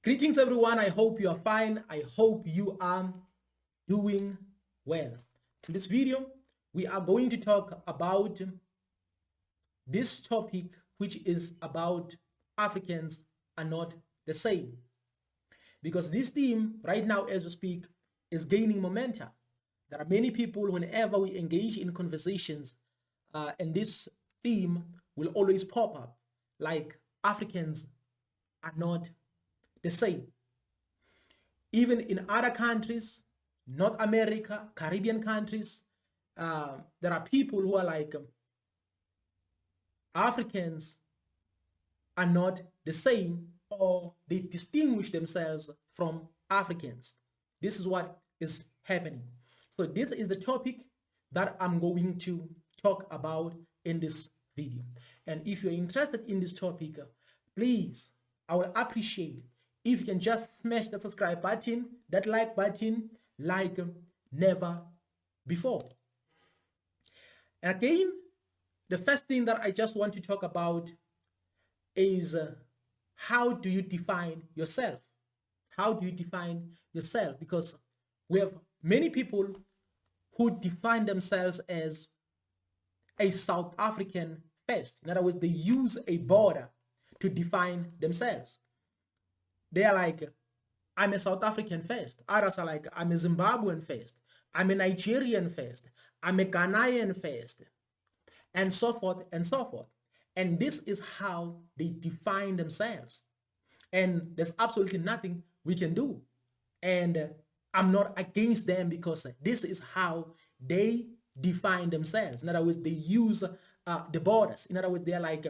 Greetings, everyone. I hope you are fine. I hope you are doing well. In this video, we are going to talk about this topic, which is about Africans are not the same. Because this theme, right now, as we speak, is gaining momentum. There are many people, whenever we engage in conversations, and this theme will always pop up, like Africans are not the same. Even in other countries, North America, Caribbean countries, there are people who are like Africans are not the same, or they distinguish themselves from Africans. This is what is happening. So this is the topic that I'm going to talk about in this video. And if you're interested in this topic, please, I will appreciate if you can just smash the subscribe button, that like button, like never before. And again, the first thing that I just want to talk about is how do you define yourself? How do you define yourself? Because we have many people who define themselves as a South African first. In other words, they use a border to define themselves. They are like, I'm a South African first. Others are like, I'm a Zimbabwean first. I'm a Nigerian first. I'm a Ghanaian first. And so forth and so forth. And this is how they define themselves. And there's absolutely nothing we can do. And I'm not against them because this is how they define themselves. In other words, they use the borders. In other words, they're like,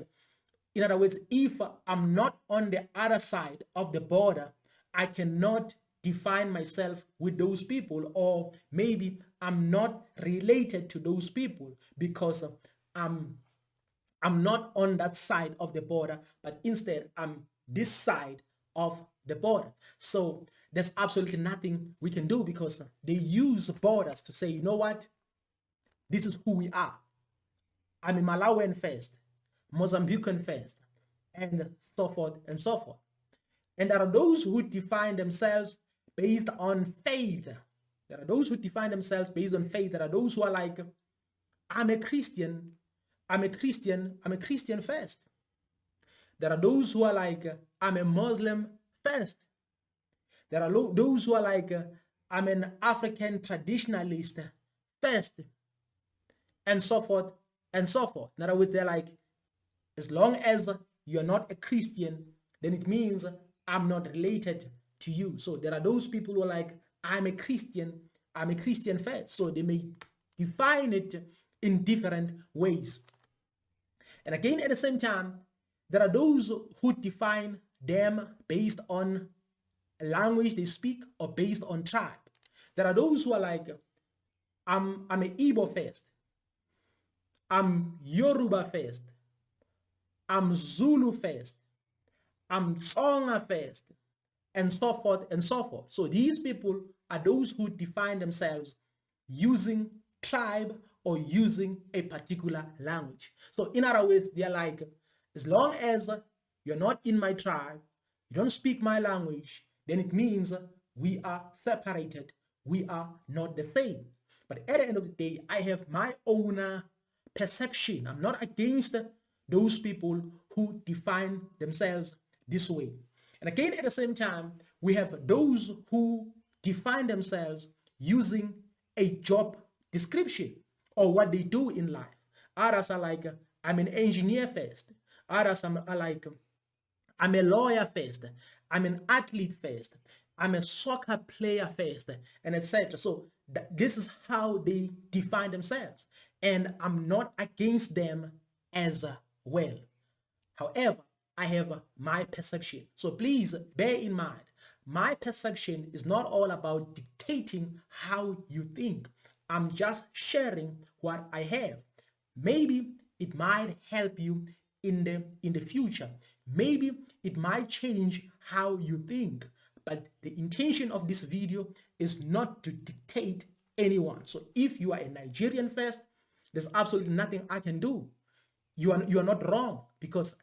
in other words, if I'm not on the other side of the border, I cannot define myself with those people, or maybe I'm not related to those people because I'm not on that side of the border, but instead I'm this side of the border. So there's absolutely nothing we can do because they use borders to say, you know what, this is who we are. I'm a Malawian first, Mozambican first, and so forth and so forth. And there are those who define themselves based on faith. There are those who define themselves based on faith. There are those who are like, I'm a Christian, I'm a Christian first. There are those who are like, I'm a Muslim first. There are those who are like, I'm an African traditionalist first, and so forth and so forth. In other words, they're like, as long as you're not a Christian, then it means I'm not related to you. So there are those people who are like, I'm a Christian first. So they may define it in different ways. And again, at the same time, there are those who define them based on language they speak or based on tribe. There are those who are like, I'm an Igbo first. I'm Yoruba first. I'm Zulu first. I'm Tsonga first. And so forth and so forth. So these people are those who define themselves using tribe or using a particular language. So in other words, they're like, as long as you're not in my tribe, you don't speak my language, then it means we are separated. We are not the same. But at the end of the day, I have my own perception. I'm not against those people who define themselves this way. And again, at the same time, we have those who define themselves using a job description or what they do in life. Others are like, I'm an engineer first. Others are like, I'm a lawyer first. I'm an athlete first. I'm a soccer player first, and etc. So this is how they define themselves. And I'm not against them as well. However, I have my perception. So please bear in mind, my perception is not all about dictating how you think. I'm just sharing what I have. Maybe it might help you in the future. Maybe it might change how you think. But the intention of this video is not to dictate anyone. So if you are a Nigerian first, there's absolutely nothing I can do. You are not wrong because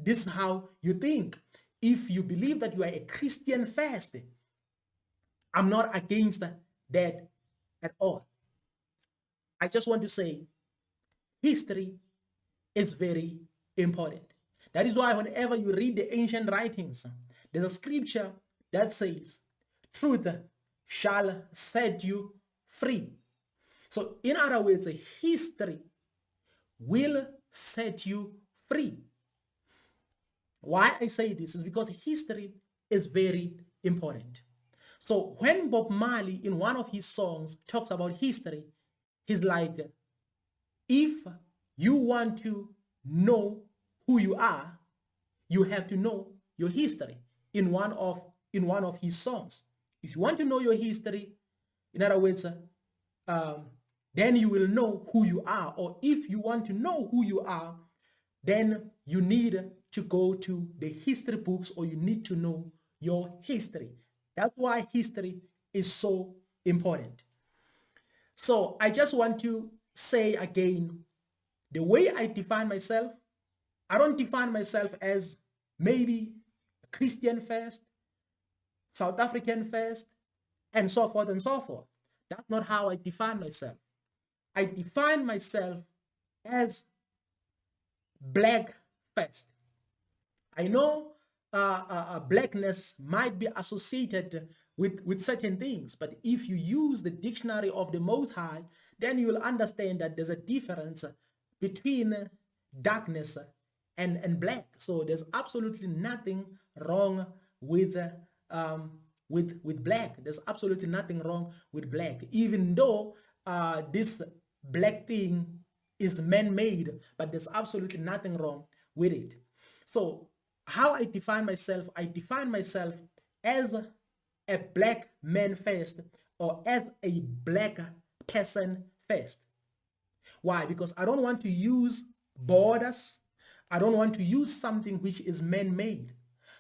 this is how you think. if you believe that you are a Christian first, I'm not against that at all. I just want to say history is very important. That is why whenever you read the ancient writings, there's a scripture that says, truth shall set you free. So in other words, history will set you free. Why I say this is because history is very important. So when Bob Marley in one of his songs talks about history, he's like, if you want to know who you are, you have to know your history in one of his songs. If you want to know your history, in other words, then you will know who you are. Or if you want to know who you are, then you need to go to the history books, or you need to know your history. That's why history is so important. So I just want to say again, the way I define myself, I don't define myself as maybe Christian first, South African first, and so forth and so forth. That's not how I define myself. I define myself as black first. I know blackness might be associated with certain things, but if you use the dictionary of the Most High, then you will understand that there's a difference between darkness and black. So there's absolutely nothing wrong with black. There's absolutely nothing wrong with black, even though this black thing is man-made, but there's absolutely nothing wrong with it. So how I define myself as a black man first, or as a black person first. Why? Because I don't want to use borders. I don't want to use something which is man-made,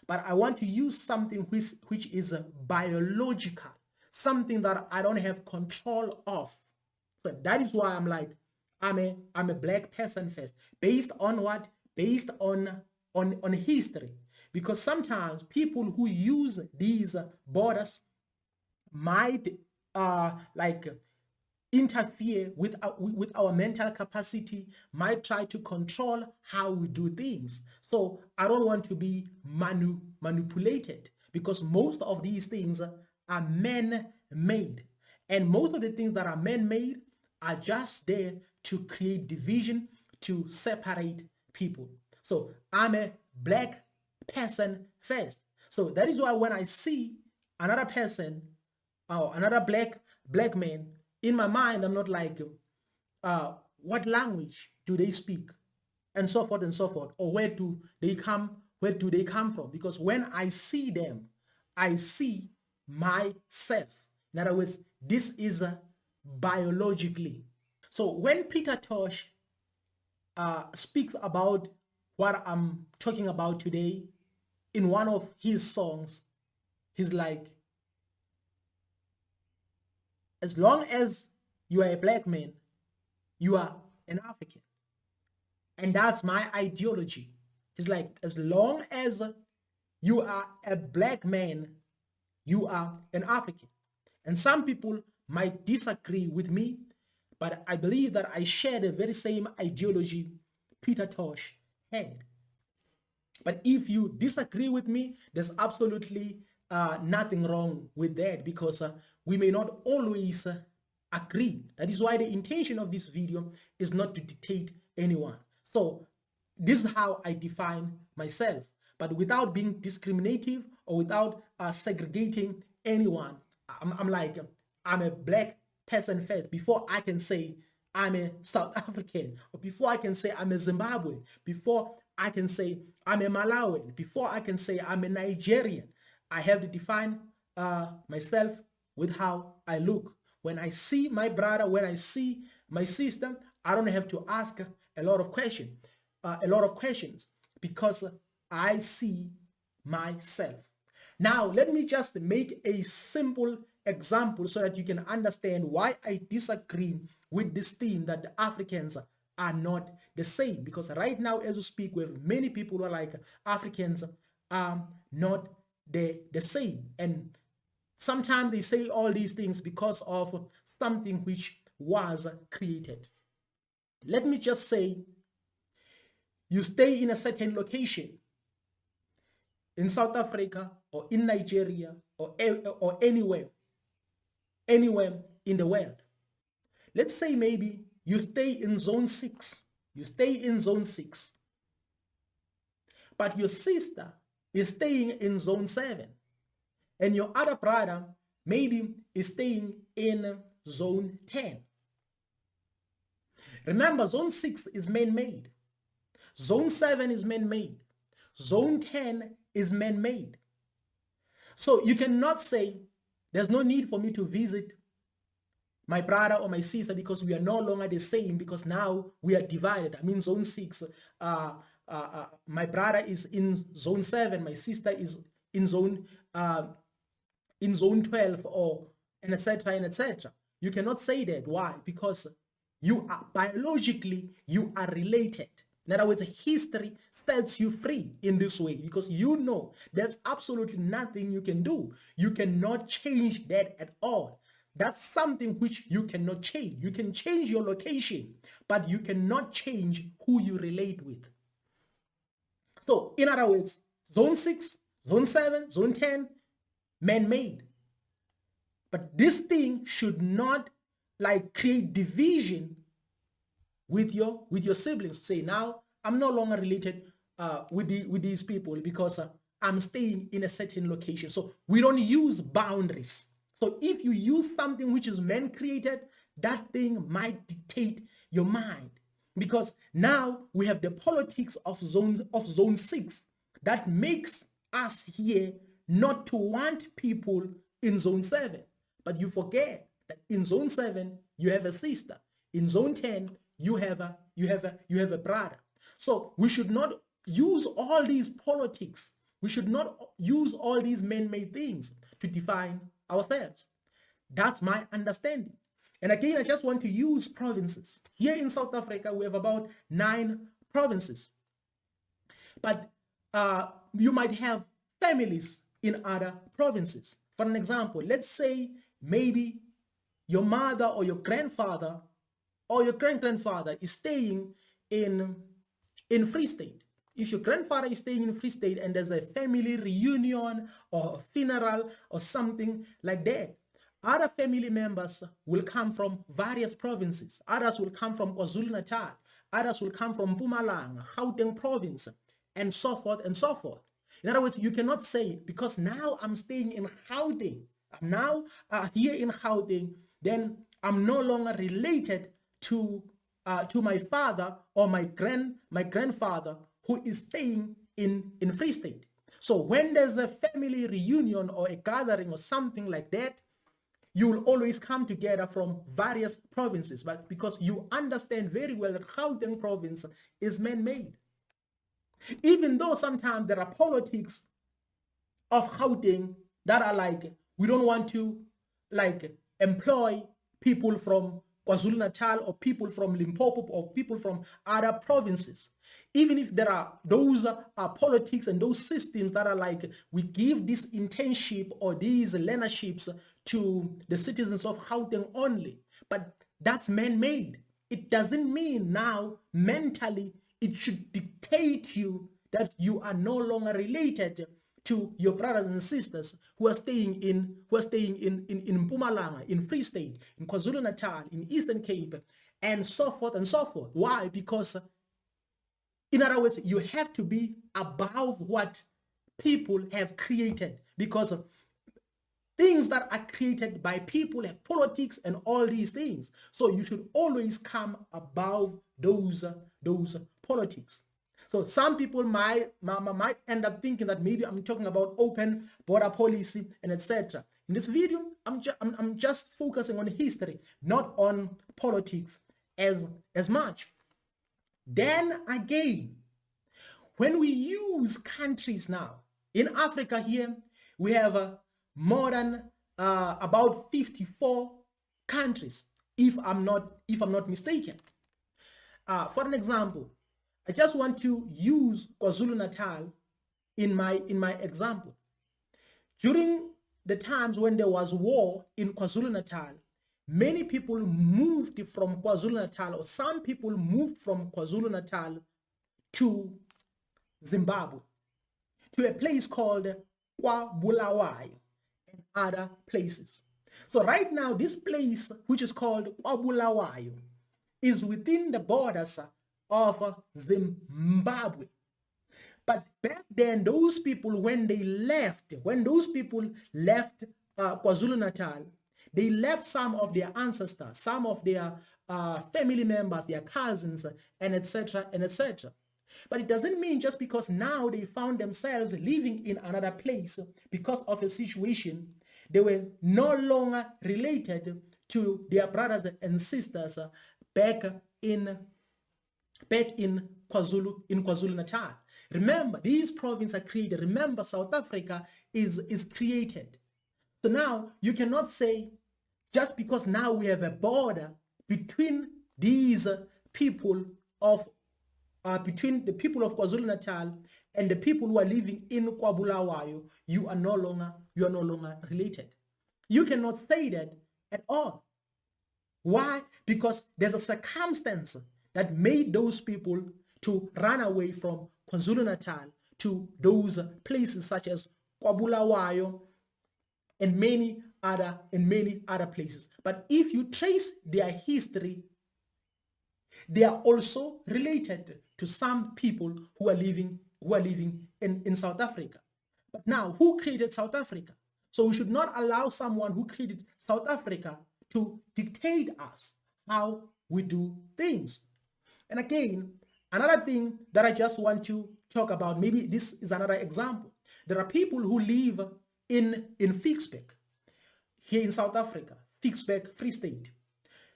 but I want to use something which is biological, something that I don't have control of. So that is why I'm like, I'm a black person first. Based on what? Based on history. Because sometimes people who use these borders might like interfere with our mental capacity, might try to control how we do things. So I don't want to be manipulated, because most of these things are man-made. And most of the things that are man-made are just there to create division, to separate people. So I'm a black person first. So that is why when I see another person or another black man, in my mind, I'm not like, what language do they speak? And so forth and so forth. Or where do they come from? Because when I see them, I see myself. In other words, this is biologically. So when Peter Tosh speaks about what I'm talking about today, in one of his songs, he's like, as long as you are a black man, you are an African. And that's my ideology. It's like, as long as you are a black man, you are an African. And some people might disagree with me, but I believe that I share the very same ideology Peter Tosh had. But if you disagree with me, there's absolutely nothing wrong with that, because we may not always agree. That is why the intention of this video is not to dictate anyone. So this is how I define myself, but without being discriminative or without segregating anyone. I'm like, I'm a black person first before I can say I'm a South African, or before I can say I'm a Zimbabwean, before I can say I'm a Malawian, before I can say I'm a Nigerian. I have to define myself with how I look. When I see my brother, when I see my sister, I don't have to ask a lot of questions, because I see myself. Now, let me just make a simple example so that you can understand why I disagree with this theme that the Africans are not the same. Because right now, as we speak, we have many people who are like, Africans are not the same. And sometimes they say all these things because of something which was created. Let me just say, you stay in a certain location in South Africa or in Nigeria or anywhere in the world. Let's say maybe you stay in zone 6. You stay in zone 6. But your sister is staying in zone 7. And your other brother maybe is staying in zone 10. Remember, zone 6 is man-made. Zone 7 is man-made. Zone 10 is man-made. So you cannot say, there's no need for me to visit my brother or my sister because we are no longer the same, because now we are divided. I mean, zone 6, my brother is in zone 7, my sister is in zone 12, or and etc. and etc. You cannot say that. Why? Because you are biologically, you are related. In other words, history sets you free in this way, because you know there's absolutely nothing you can do. You cannot change that at all. That's something which you cannot change. You can change your location, but you cannot change who you relate with. So, in other words, zone 6, zone 7, zone 10, man-made. But this thing should not like create division with your siblings. Say, now I'm no longer related with these people because I'm staying in a certain location. So we don't use boundaries. So if you use something which is man created, that thing might dictate your mind, because now we have the politics of zone 6 that makes us here not to want people in zone 7. But you forget that in zone 7 you have a sister. In zone 10 you have a brother. So we should not use all these politics. We should not use all these man-made things to define ourselves. That's my understanding. And again, I just want to use provinces. Here in South Africa, we have about 9 provinces. But you might have families in other provinces. For an example, let's say maybe your mother or your grandfather or your great-grandfather is staying in Free State. If your grandfather is staying in Free State and there's a family reunion or a funeral or something like that, other family members will come from various provinces. Others will come from KwaZulu-Natal. Others will come from Mpumalanga, Gauteng province, and so forth and so forth. In other words, you cannot say, because now I'm staying in Gauteng, I'm now here in Gauteng, then I'm no longer related to my father or my grandfather who is staying in Free State. So when there's a family reunion or a gathering or something like that, you will always come together from various provinces, but because you understand very well that Gauteng province is man-made. Even though sometimes there are politics of Gauteng that are like, we don't want to like employ people from KwaZulu-Natal or people from Limpopo or people from other provinces. Even if there are those politics and those systems that are like, we give this internship or these learnerships to the citizens of Gauteng only, but that's man-made. It doesn't mean now mentally it should dictate you that you are no longer related to your brothers and sisters who are staying in Mpumalanga, in Free State, in KwaZulu-Natal, in Eastern Cape, and so forth and so forth. Why? Because in other words, you have to be above what people have created, because things that are created by people have politics and all these things. So you should always come above those politics. So some people might end up thinking that maybe I'm talking about open border policy and etc. In this video, I'm just focusing on history, not on politics as much. Then again, when we use countries now, in Africa here, we have more than about 54 countries, if I'm not mistaken. For an example, I just want to use KwaZulu-Natal in my example. During the times when there was war in KwaZulu-Natal, many people moved from KwaZulu-Natal, or some people moved from KwaZulu-Natal to Zimbabwe, to a place called KwaBulawayo and other places. So right now, this place, which is called KwaBulawayo, is within the borders of Zimbabwe. But back then, those people, when those people left KwaZulu-Natal, they left some of their ancestors, some of their family members, their cousins, and etc., and etc. But it doesn't mean just because now they found themselves living in another place because of the situation, they were no longer related to their brothers and sisters back in KwaZulu-Natal. Remember, these provinces are created. Remember, South Africa is created. So now you cannot say, just because now we have a border between these people of between the people of KwaZulu-Natal and the people who are living in KwaBulawayo, you are no longer related. You cannot say that at all. Why? Because there's a circumstance that made those people to run away from KwaZulu-Natal to those places such as KwaBulawayo and many other places. But if you trace their history, they are also related to some people who are living in South Africa. But now, who created South Africa? So we should not allow someone who created South Africa to dictate us how we do things. And again, another thing that I just want to talk about, maybe this is another example. There are people who live in Ficksburg, here in South Africa, Ficksburg, Free State.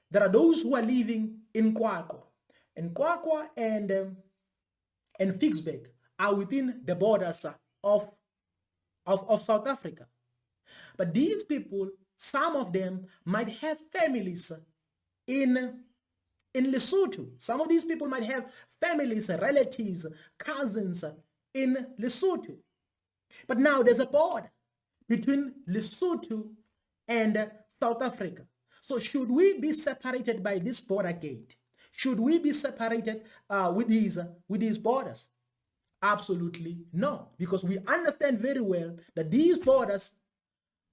There are those who are living in QwaQwa. And QwaQwa and Ficksburg are within the borders of South Africa. But these people, some of them might have families in Lesotho. Some of these people might have families, relatives, cousins in Lesotho. But now there's a border between Lesotho and South Africa. So should we be separated by this border gate? Should we be separated with these borders? Absolutely no, because we understand very well that these borders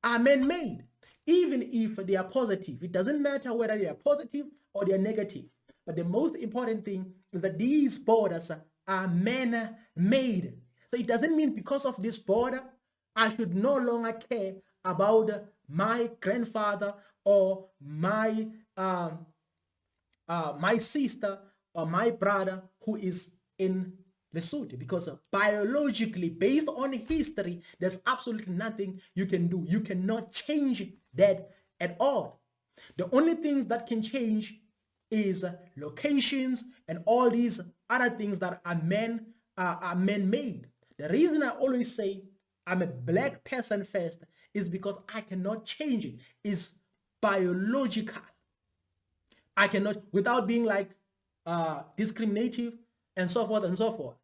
are man-made. Even if they are positive, it doesn't matter whether they are positive or they are negative. But the most important thing is that these borders are man-made. So it doesn't mean because of this border, I should no longer care about my grandfather or my my sister or my brother who is in Lesotho, because biologically, based on history, there's absolutely nothing you can do. You cannot change that at all. The only things that can change is locations and all these other things that are man-made. The reason I always say I'm a black person first is because I cannot change it. It's biological. I cannot, without being like discriminative and so forth and so forth.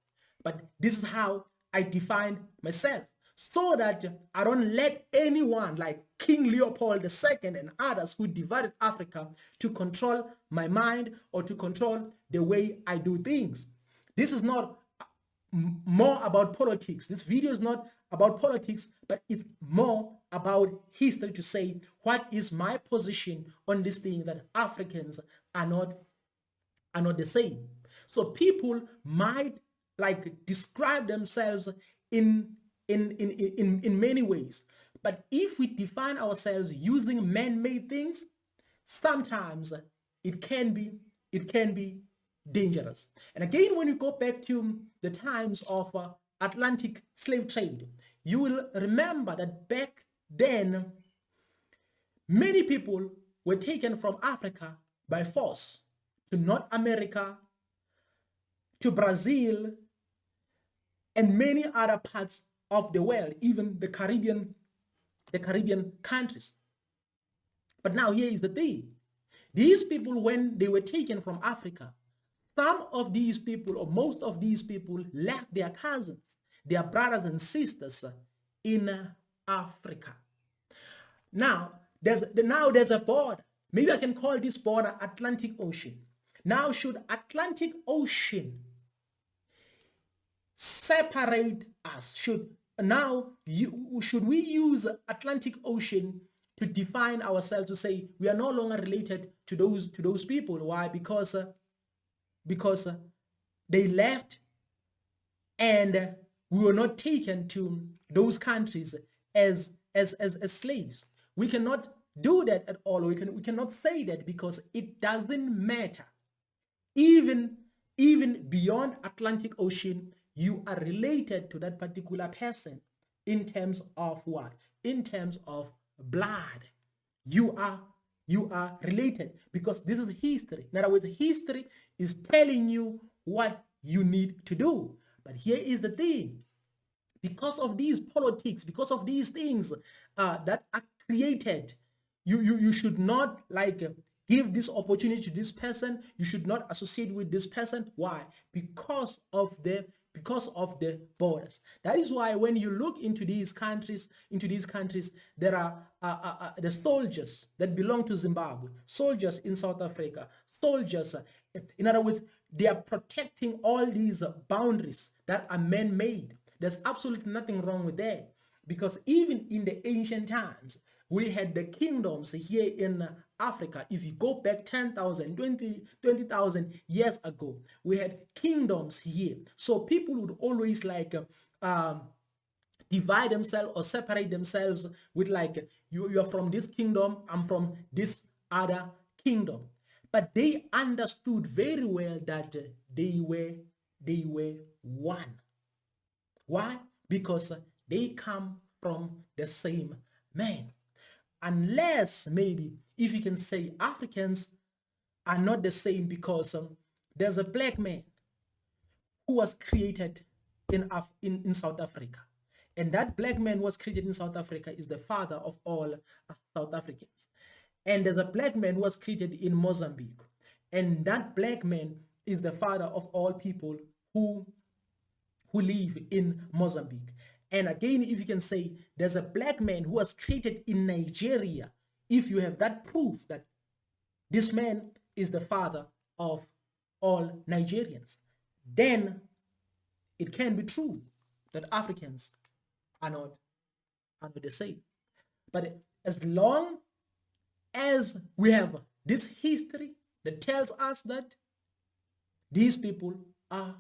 But this is how I define myself, so that I don't let anyone like King Leopold II and others who divided Africa to control my mind or to control the way I do things. This is not more about politics. This video is not about politics, but it's more about history, to say what is my position on this thing, that Africans are not the same. So people might like describe themselves in many ways. But if we define ourselves using man-made things, sometimes it can be dangerous. And again, when you go back to the times of Atlantic slave trade, you will remember that back then, many people were taken from Africa by force to North America, to Brazil, and many other parts of the world, even the Caribbean countries. But now here is the thing. These people, when they were taken from Africa, some of these people, or most of these people, left their cousins. their brothers and sisters in Africa. Now there's a border. Maybe I can call this border Atlantic Ocean. Now, should Atlantic Ocean separate us? Should we use Atlantic Ocean to define ourselves, to say we are no longer related to those people? Why? Because they left and we were not taken to those countries as slaves. We cannot do that at all. We cannot say that, because it doesn't matter. Even beyond Atlantic Ocean, you are related to that particular person in terms of what? In terms of blood. You are related, because this is history. In other words, history is telling you what you need to do. But here is the thing. Because of these politics, because of these things that are created, you should not give this opportunity to this person. You should not associate with this person. Why? Because of the borders. That is why when you look into these countries, there are the soldiers that belong to Zimbabwe, soldiers in South Africa, soldiers. In other words, they are protecting all these boundaries that are man-made. There's absolutely nothing wrong with that, because even in the ancient times, we had the kingdoms here in Africa. If you go back 10,000, 20,000 years ago, we had kingdoms here. So people would always divide themselves or separate themselves with you are from this kingdom, I'm from this other kingdom. But they understood very well that they were one. Why? Because they come from the same man. Unless maybe if you can say Africans are not the same, because there's a black man who was created in South Africa, and that black man was created in South Africa is the father of all South Africans. And there's a black man who was created in Mozambique, and that black man is the father of all people who live in Mozambique. And again, if you can say there's a black man who was created in Nigeria, if you have that proof that this man is the father of all Nigerians, then it can be true that Africans are not the same. But as long as we have this history that tells us that these people are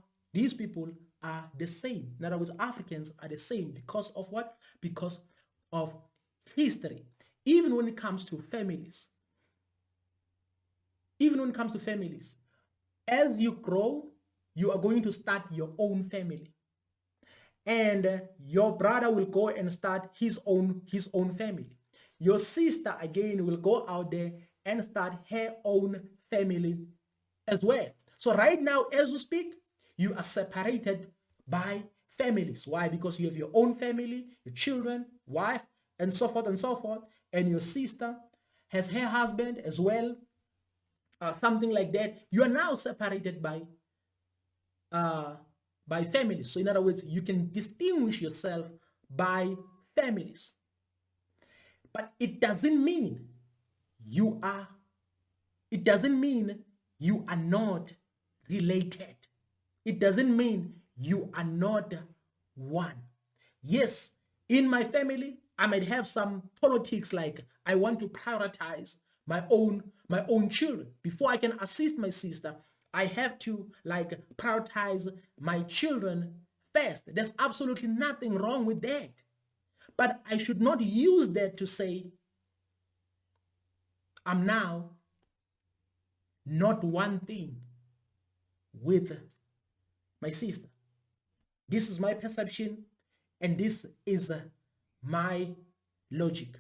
the same. In other words, Africans are the same because of what? Because of history. Even when it comes to families, as you grow, you are going to start your own family. And your brother will go and start his own family. Your sister again will go out there and start her own family as well. So right now, as we speak, you are separated by families. Why? Because you have your own family, your children, wife, and so forth and so forth. And your sister has her husband as well, something like that. You are now separated by families. So in other words, you can distinguish yourself by families. But it doesn't mean you are not related. It doesn't mean you are not one. Yes, in my family, I might have some politics, like I want to prioritize my own children. Before I can assist my sister, I have to prioritize my children first. There's absolutely nothing wrong with that. But I should not use that to say I'm now not one thing with my sister. This is my perception, and this is my logic.